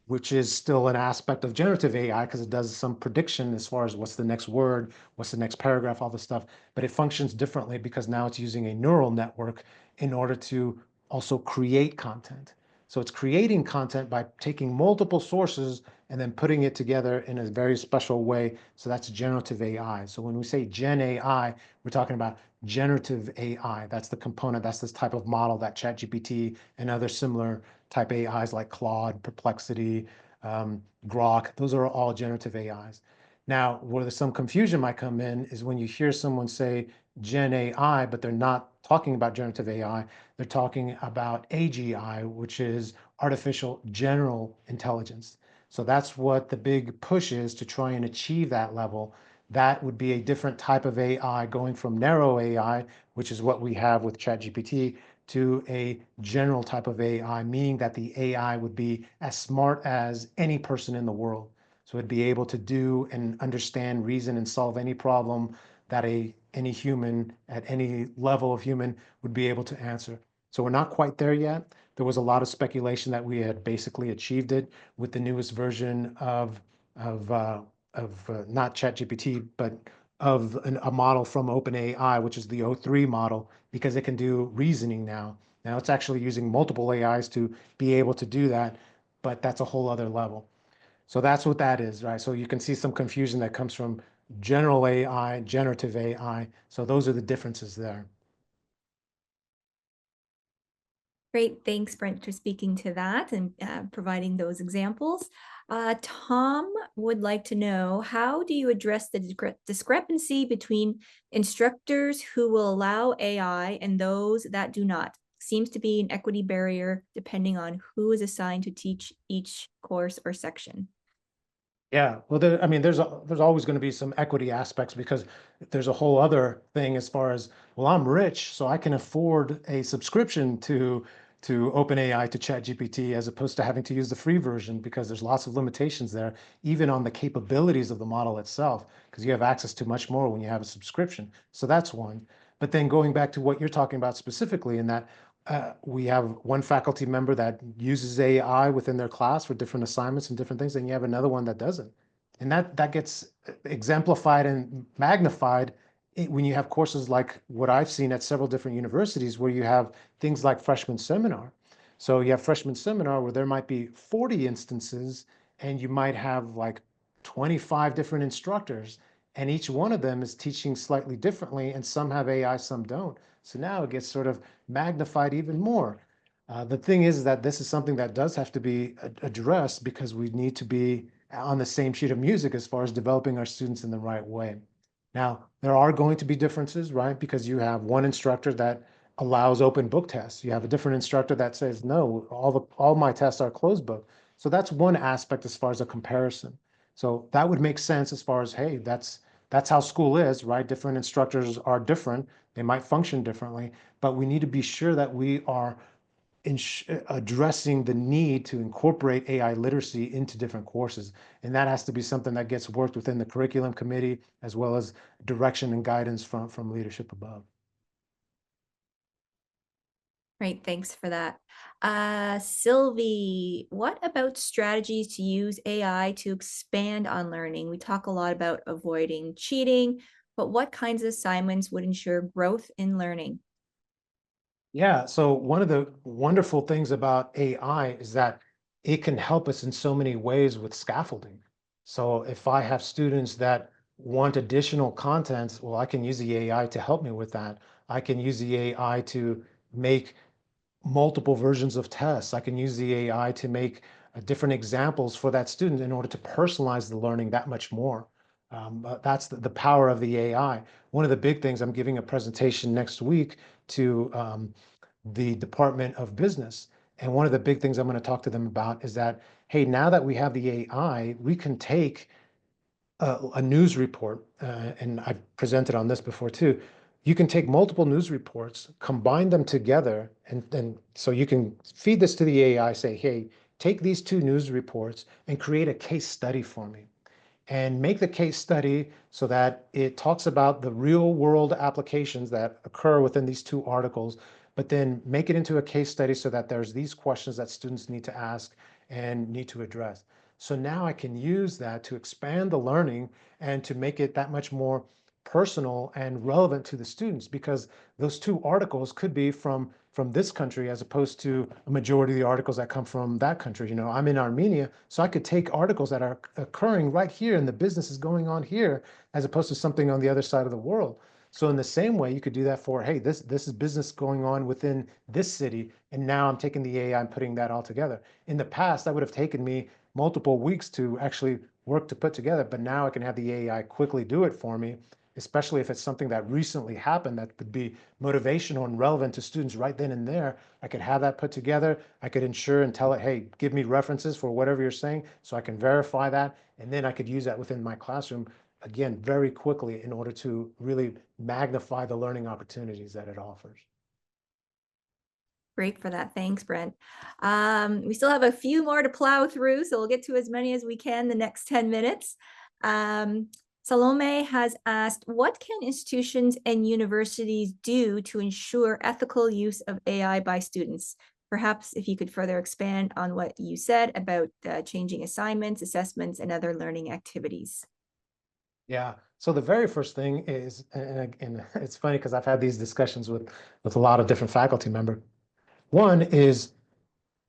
which is still an aspect of generative AI because it does some prediction as far as what's the next word, what's the next paragraph, all this stuff. But it functions differently because now it's using a neural network in order to also create content. So it's creating content by taking multiple sources and then putting it together in a very special way. So that's generative AI. So when we say Gen AI, we're talking about generative AI. That's the component, that's this type of model that ChatGPT and other similar type AIs like Claude, Perplexity, Grok, those are all generative AIs. Now, where some confusion might come in is when you hear someone say Gen AI, but they're not talking about generative AI, they're talking about AGI, which is artificial general intelligence. So that's what the big push is to try and achieve that level. That would be a different type of AI going from narrow AI, which is what we have with ChatGPT, to a general type of AI, meaning that the AI would be as smart as any person in the world. So it'd be able to do and understand, reason, and solve any problem that any human at any level of human would be able to answer. So we're not quite there yet. There was a lot of speculation that we had basically achieved it with the newest version of not ChatGPT, but of a model from OpenAI, which is the O3 model, because it can do reasoning now. Now it's actually using multiple AIs to be able to do that, but that's a whole other level. So that's what that is, right? So you can see some confusion that comes from general AI, generative AI. So those are the differences there. Great. Thanks, Brent, for speaking to that and providing those examples. Tom would like to know, how do you address the discrepancy between instructors who will allow AI and those that do not? Seems to be an equity barrier depending on who is assigned to teach each course or section. Yeah, well, I mean, there's always going to be some equity aspects because there's a whole other thing as far as, well, I'm rich, so I can afford a subscription to OpenAI, to ChatGPT, as opposed to having to use the free version because there's lots of limitations there, even on the capabilities of the model itself, because you have access to much more when you have a subscription. So that's one. But then going back to what you're talking about specifically, in that we have one faculty member that uses AI within their class for different assignments and different things, and you have another one that doesn't. And that gets exemplified and magnified when you have courses like what I've seen at several different universities where you have things like freshman seminar. So you have freshman seminar where there might be 40 instances and you might have like 25 different instructors, and each one of them is teaching slightly differently, and some have AI, some don't. So now it gets sort of magnified even more. The thing is that this is something that does have to be addressed because we need to be on the same sheet of music as far as developing our students in the right way. Now, there are going to be differences, right? Because you have one instructor that allows open book tests. You have a different instructor that says, no, all my tests are closed book. So that's one aspect as far as a comparison. So that would make sense as far as, hey, that's how school is, right? Different instructors are different. They might function differently, but we need to be sure that we are addressing the need to incorporate AI literacy into different courses. And that has to be something that gets worked within the curriculum committee, as well as direction and guidance from leadership above. Great, thanks for that. Sylvie, what about strategies to use AI to expand on learning? We talk a lot about avoiding cheating, but what kinds of assignments would ensure growth in learning? Yeah, so one of the wonderful things about AI is that it can help us in so many ways with scaffolding. So if I have students that want additional content, well, I can use the AI to help me with that. I can use the AI to make multiple versions of tests. I can use the AI to make different examples for that student in order to personalize the learning that much more. That's the power of the AI. One of the big things, I'm giving a presentation next week to the Department of Business. And one of the big things I'm going to talk to them about is that, hey, now that we have the AI, we can take a news report, and I've presented on this before too. You can take multiple news reports, combine them together, and so you can feed this to the AI, say, hey, take these two news reports and create a case study for me. and make the case study so that it talks about the real world applications that occur within these two articles, but then make it into a case study so that there's these questions that students need to ask and need to address. So now I can use that to expand the learning and to make it that much more personal and relevant to the students, because those two articles could be from this country as opposed to a majority of the articles that come from that country. You know, I'm in Armenia, so I could take articles that are occurring right here and the business is going on here as opposed to something on the other side of the world. So in the same way, you could do that for, hey, this is business going on within this city, and now I'm taking the AI and putting that all together. In the past, that would have taken me multiple weeks to actually work to put together, but now I can have the AI quickly do it for me, especially if it's something that recently happened that would be motivational and relevant to students right then and there. I could have that put together. I could ensure and tell it, hey, give me references for whatever you're saying so I can verify that. And then I could use that within my classroom, again, very quickly in order to really magnify the learning opportunities that it offers. Great for that. Thanks, Brent. We still have a few more to plow through, so we'll get to as many as we can the next 10 minutes. Salome has asked, what can institutions and universities do to ensure ethical use of AI by students? Perhaps if you could further expand on what you said about changing assignments, assessments, and other learning activities. Yeah. So the very first thing is, and it's funny because I've had these discussions with a lot of different faculty members. One is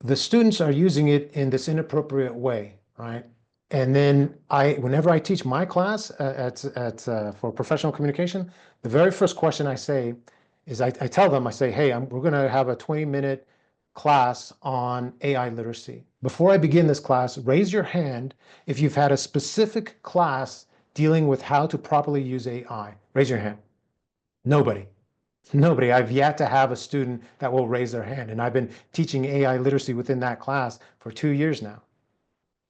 the students are using it in this inappropriate way, right? And then whenever I teach my class for professional communication, the very first question I say is I tell them, I say, hey, we're going to have a 20-minute class on AI literacy. Before I begin this class, raise your hand if you've had a specific class dealing with how to properly use AI. Raise your hand. Nobody. Nobody. I've yet to have a student that will raise their hand. And I've been teaching AI literacy within that class for 2 years now.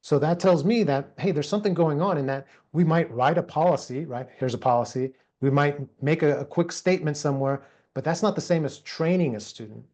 So that tells me that, hey, there's something going on in that we might write a policy, right? Here's a policy. We might make a quick statement somewhere, but that's not the same as training a student.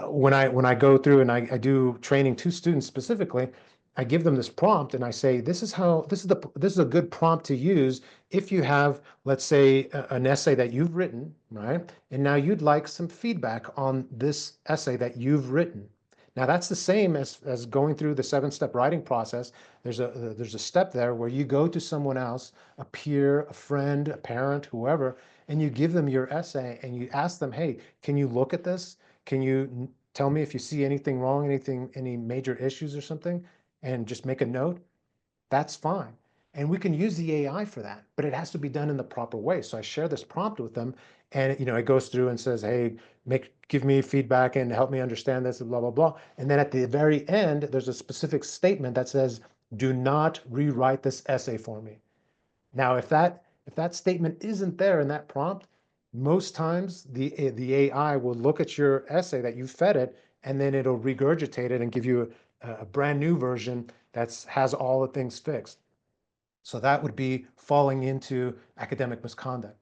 When I go through and I do training to students specifically, I give them this prompt and I say, this is a good prompt to use if you have, let's say, an essay that you've written, right? And now you'd like some feedback on this essay that you've written. Now that's the same as going through the 7-step writing process. There's a step there where you go to someone else, a peer, a friend, a parent, whoever, and you give them your essay and you ask them, hey, can you look at this? Can you tell me if you see anything wrong, any major issues or something, and just make a note? That's fine. And we can use the AI for that, but it has to be done in the proper way. So I share this prompt with them and it goes through and says, hey, give me feedback and help me understand this, and blah, blah, blah. And then at the very end, there's a specific statement that says, do not rewrite this essay for me. Now, if that statement isn't there in that prompt, most times the AI will look at your essay that you fed it, and then it'll regurgitate it and give you a brand new version that has all the things fixed. So that would be falling into academic misconduct.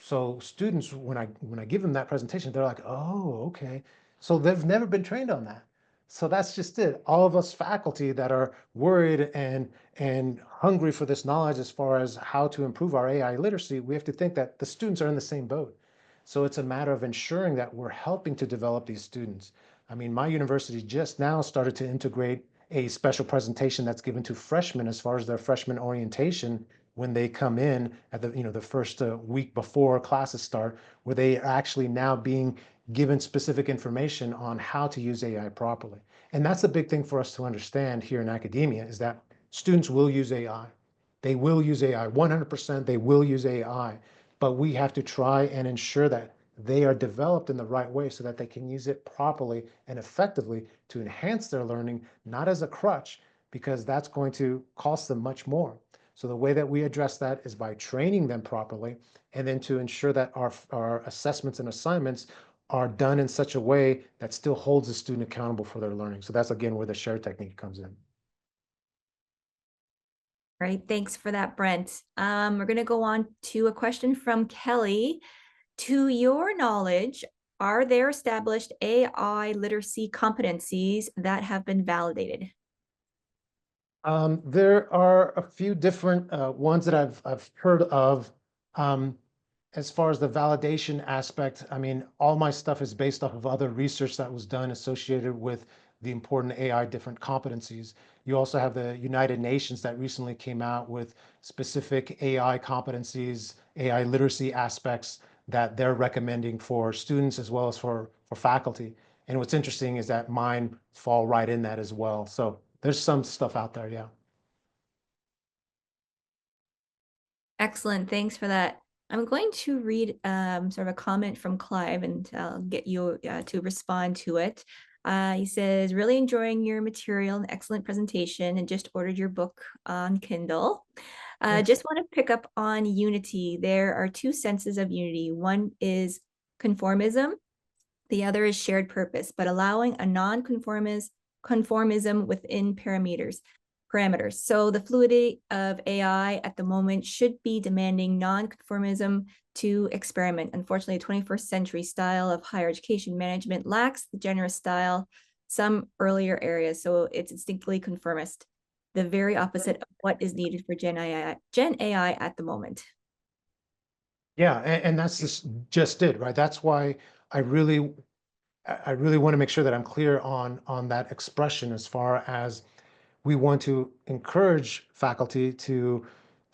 So students, when I give them that presentation, they're like, oh, okay. So they've never been trained on that. So that's just it. All of us faculty that are worried and hungry for this knowledge as far as how to improve our AI literacy, we have to think that the students are in the same boat. So it's a matter of ensuring that we're helping to develop these students. I mean, my university just now started to integrate a special presentation that's given to freshmen as far as their freshman orientation when they come in at the first week before classes start, where they are actually now being given specific information on how to use AI properly. And that's a big thing for us to understand here in academia, is that students will use AI. They will use AI, 100% they will use AI, but we have to try and ensure that they are developed in the right way so that they can use it properly and effectively to enhance their learning, not as a crutch, because that's going to cost them much more. So the way that we address that is by training them properly, and then to ensure that our assessments and assignments are done in such a way that still holds the student accountable for their learning. So that's again where the share technique comes in. Right. Thanks for that, Brent. We're going to go on to a question from Kelly. To your knowledge, are there established AI literacy competencies that have been validated? There are a few different ones that I've heard of. Um, as far as the validation aspect, I mean, all my stuff is based off of other research that was done associated with the important AI different competencies. You also have the United Nations that recently came out with specific AI competencies, AI literacy aspects that they're recommending for students as well as for faculty. And what's interesting is that mine fall right in that as well. So there's some stuff out there, yeah. Excellent. Thanks for that. I'm going to read sort of a comment from Clive and I'll get you to respond to it. He says, really enjoying your material and excellent presentation and just ordered your book on Kindle. Thanks. Just want to pick up on unity. There are two senses of unity. One is conformism, the other is shared purpose, but allowing a conformism within parameters. So the fluidity of AI at the moment should be demanding non-conformism to experiment. Unfortunately, the 21st century style of higher education management lacks the generous style some earlier areas, so it's instinctively conformist, the very opposite of what is needed for Gen AI at the moment. Yeah, and that's just it, right? That's why I really I really want to make sure that I'm clear on that expression as far as we want to encourage faculty to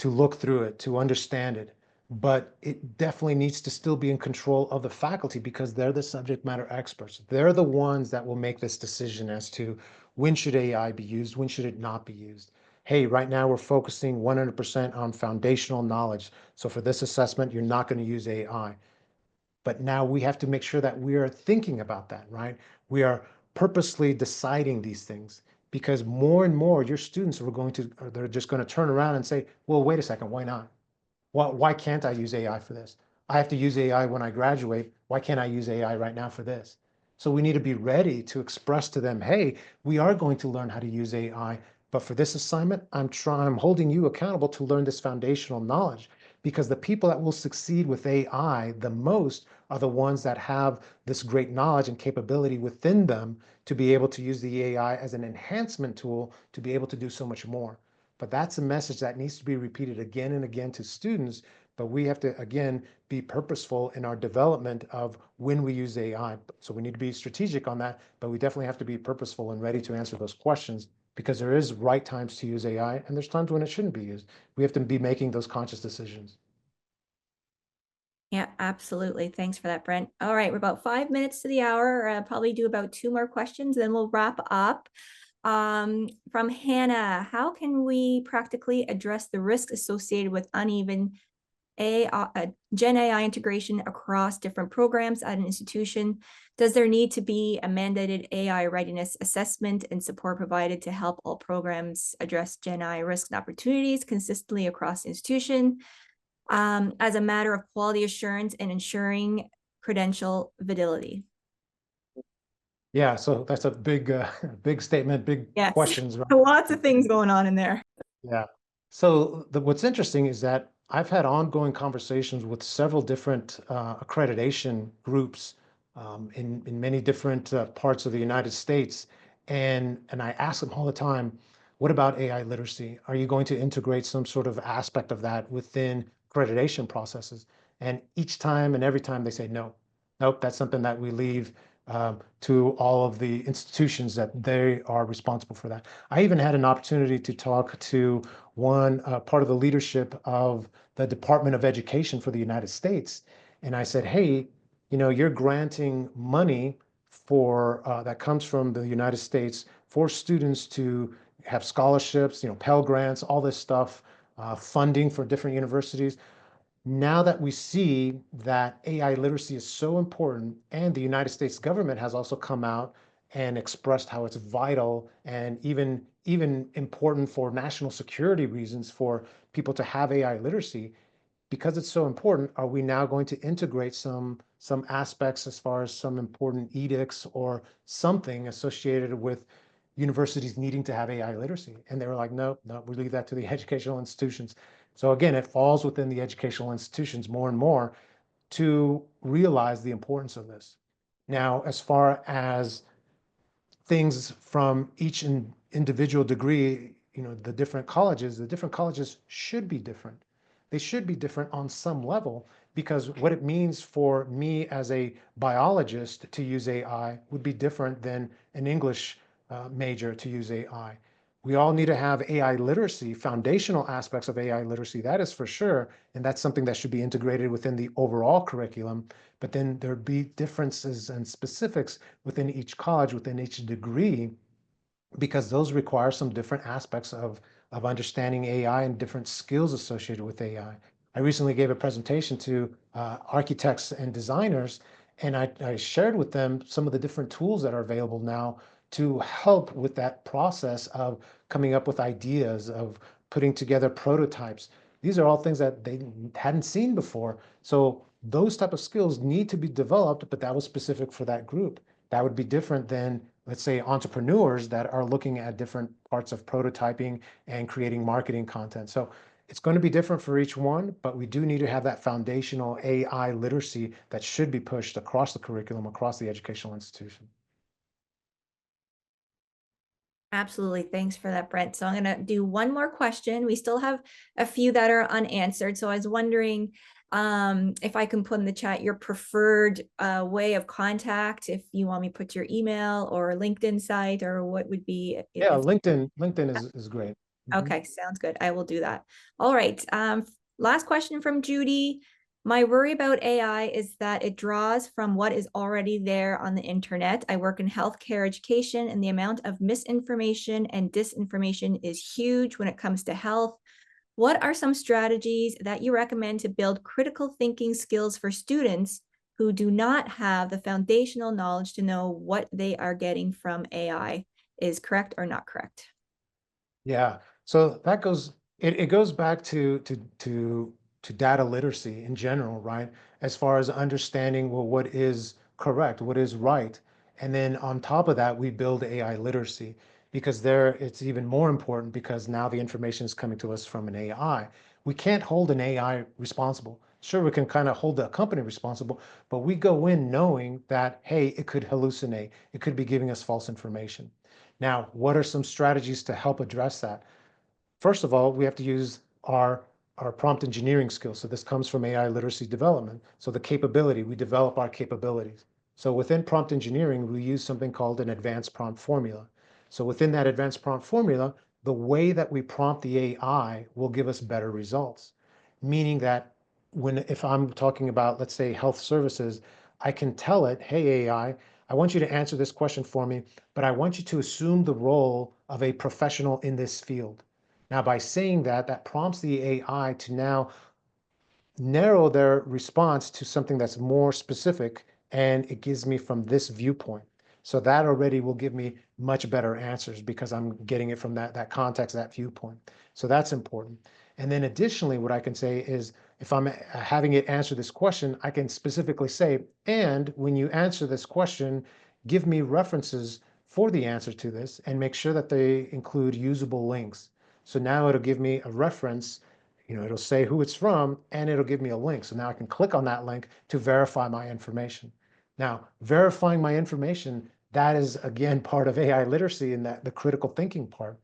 look through it, to understand it. But it definitely needs to still be in control of the faculty because they're the subject matter experts. They're the ones that will make this decision as to when should AI be used, when should it not be used. Hey, right now we're focusing 100% on foundational knowledge. So for this assessment, you're not going to use AI. But now we have to make sure that we are thinking about that, right? We are purposely deciding these things because more and more your students are going to, or they're just going to turn around and say, well, wait a second, why not? Why can't I use AI for this? I have to use AI when I graduate. Why can't I use AI right now for this? So we need to be ready to express to them, hey, we are going to learn how to use AI, but for this assignment, I'm holding you accountable to learn this foundational knowledge because the people that will succeed with AI the most are the ones that have this great knowledge and capability within them to be able to use the AI as an enhancement tool to be able to do so much more. But that's a message that needs to be repeated again and again to students. But we have to, again, be purposeful in our development of when we use AI. So we need to be strategic on that, but we definitely have to be purposeful and ready to answer those questions because there is right times to use AI and there's times when it shouldn't be used. We have to be making those conscious decisions. Yeah, absolutely. Thanks for that, Brent. All right, we're about 5 minutes to the hour. Probably do about two more questions, then we'll wrap up. From Hannah, how can we practically address the risk associated with uneven Gen AI integration across different programs at an institution? Does there need to be a mandated AI readiness assessment and support provided to help all programs address Gen AI risks and opportunities consistently across the institution? As a matter of quality assurance and ensuring credential validity. Yeah, so that's a big, big statement, big Yes, questions, right? lots of things going on in there. Yeah. So what's interesting is that I've had ongoing conversations with several different accreditation groups in many different parts of the United States. And I ask them all the time, what about AI literacy? Are you going to integrate some sort of aspect of that within accreditation processes? And each time and every time they say, no, nope, that's something that we leave to all of the institutions that they are responsible for that. I even had an opportunity to talk to one part of the leadership of the Department of Education for the United States. And I said, hey, you know, you're granting money for that comes from the United States for students to have scholarships, you know, Pell Grants, all this stuff, funding for different universities. Now that we see that AI literacy is so important, and the United States government has also come out and expressed how it's vital and even important for national security reasons for people to have AI literacy, because it's so important, are we now going to integrate some aspects as far as some important edicts or something associated with universities needing to have AI literacy? And they were like, no, no, we leave that to the educational institutions. So again, it falls within the educational institutions more and more to realize the importance of this. Now, as far as things from each individual degree, the different colleges should be different. They should be different on some level, because what it means for me as a biologist to use AI would be different than an English major to use AI. We all need to have AI literacy, foundational aspects of AI literacy, that is for sure. And that's something that should be integrated within the overall curriculum. But then there'd be differences and specifics within each college, within each degree, because those require some different aspects of understanding AI and different skills associated with AI. I recently gave a presentation to architects and designers, and I shared with them some of the different tools that are available now to help with that process of coming up with ideas, of putting together prototypes. These are all things that they hadn't seen before. So those type of skills need to be developed, but that was specific for that group. That would be different than, let's say, entrepreneurs that are looking at different parts of prototyping and creating marketing content. So it's going to be different for each one, but we do need to have that foundational AI literacy that should be pushed across the curriculum, across the educational institution. Absolutely. Thanks for that, Brent. So I'm going to do one more question. We still have a few that are unanswered. So I was wondering if I can put in the chat your preferred way of contact, if you want me to put your email or LinkedIn site, or what would be Yeah, if LinkedIn is great. Mhm. okay, sounds good. I will do that. All right. Last question from Judy. My worry about AI is that it draws from what is already there on the internet. I work in healthcare education, and the amount of misinformation and disinformation is huge when it comes to health. What are some strategies that you recommend to build critical thinking skills for students who do not have the foundational knowledge to know what they are getting from AI is correct or not correct? Yeah. So that goes, it goes back to data literacy in general, right? As far as understanding, well, what is correct, what is right. And then on top of that, we build AI literacy, because there it's even more important, because now the information is coming to us from an AI. We can't hold an AI responsible. Sure, we can kind of hold the company responsible, but we go in knowing that, hey, it could hallucinate. It could be giving us false information. Now, what are some strategies to help address that? First of all, we have to use our prompt engineering skills. So this comes from AI literacy development. So the capability, we develop our capabilities. So within prompt engineering, we use something called an advanced prompt formula. So within that advanced prompt formula, the way that we prompt the AI will give us better results. Meaning that if I'm talking about, let's say, health services, I can tell it, hey, I want you to answer this question for me, but I want you to assume the role of a professional in this field. Now, by saying that, that prompts the AI to now narrow their response to something that's more specific, and it gives me from this viewpoint. So that already will give me much better answers, because I'm getting it from that context, that viewpoint. So that's important. And then additionally, what I can say is, if I'm having it answer this question, I can specifically say, and when you answer this question, give me references for the answer to this, and make sure that they include usable links. So now it'll give me a reference, it'll say who it's from, and it'll give me a link. So now I can click on that link to verify my information. Now, verifying my information, that is again part of AI literacy, and that the critical thinking part.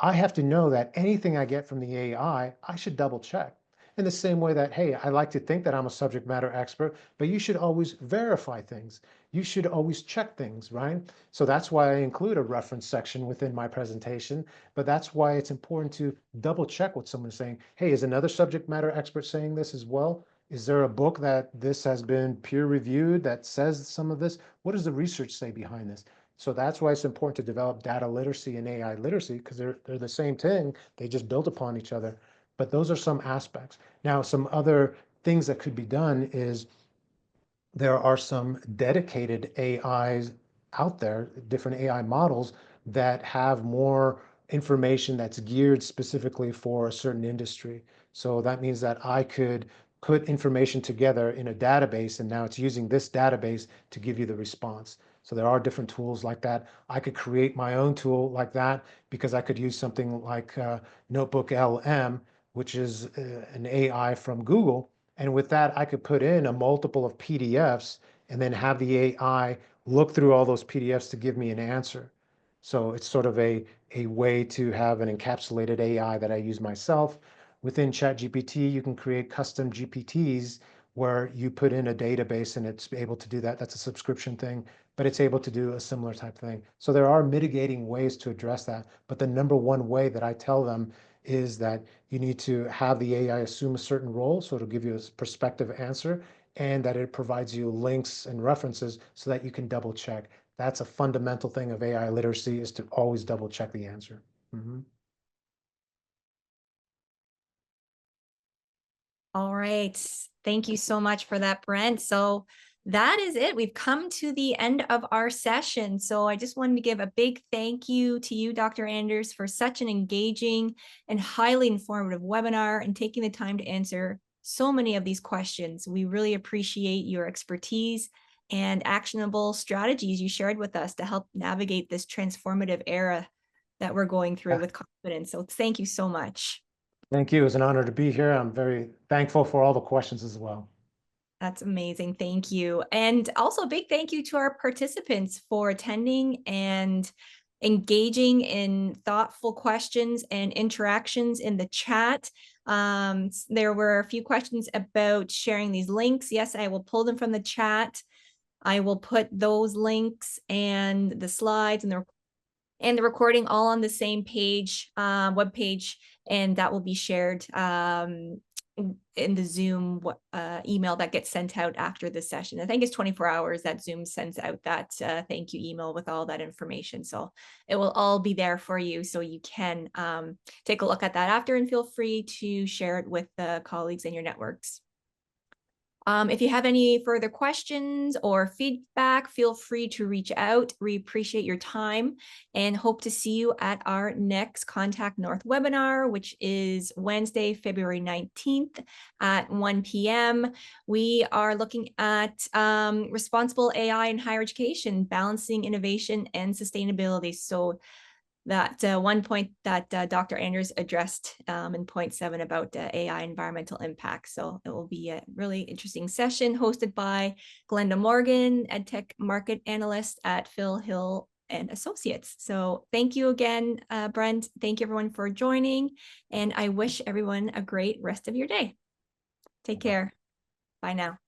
I have to know that anything I get from the AI, I should double check. In the same way that, hey, I like to think that I'm a subject matter expert, but you should always verify things. You should always check things, right? So that's why I include a reference section within my presentation, but that's why it's important to double check what someone's saying. Hey, is another subject matter expert saying this as well? Is there a book that this has been peer reviewed that says some of this? What does the research say behind this? So that's why it's important to develop data literacy and AI literacy, because they're the same thing. They just build upon each other. But those are some aspects. Now, some other things that could be done is, there are some dedicated AIs out there, different AI models that have more information that's geared specifically for a certain industry. So that means that I could put information together in a database, and now it's using this database to give you the response. So there are different tools like that. I could create my own tool like that, because I could use something like Notebook LM, which is an AI from Google, and with that, I could put in a multiple of PDFs, and then have the AI look through all those PDFs to give me an answer. So it's sort of a way to have an encapsulated AI that I use myself. Within ChatGPT, you can create custom GPTs where you put in a database and it's able to do that. That's a subscription thing, but it's able to do a similar type thing. So there are mitigating ways to address that. But the number one way that I tell them is that you need to have the AI assume a certain role, so it'll give you a perspective answer, and that it provides you links and references so that you can double check. That's a fundamental thing of AI literacy, is to always double check the answer. Mhm. All right. Thank you so much for that, Brent. So that is it. We've come to the end of our session. So I just wanted to give a big thank you to you, Dr. Anders, for such an engaging and highly informative webinar and taking the time to answer so many of these questions. We really appreciate your expertise and actionable strategies you shared with us to help navigate this transformative era that we're going through with confidence. So thank you so much. Thank you. It's an honor to be here. I'm very thankful for all the questions as well. That's amazing. Thank you. And also a big thank you to our participants for attending and engaging in thoughtful questions and interactions in the chat. There were a few questions about sharing these links. Yes, I will pull them from the chat. I will put those links and the slides and the recording all on the same page, web page, and that will be shared in the Zoom email that gets sent out after the session. I think it's 24 hours that Zoom sends out that thank you email with all that information. So it will all be there for you, so you can take a look at that after and feel free to share it with the colleagues in your networks. If you have any further questions or feedback, feel free to reach out. We appreciate your time and hope to see you at our next Contact North webinar, which is Wednesday, February 19th at 1 p.m. We are looking at responsible AI in higher education, balancing innovation and sustainability. So that one point that Dr. Anders addressed in point 7 about AI environmental impact. So it will be a really interesting session hosted by Glenda Morgan, EdTech Market Analyst at Phil Hill and Associates. So thank you again, Brent. Thank you everyone for joining. And I wish everyone a great rest of your day. Take care. Bye now.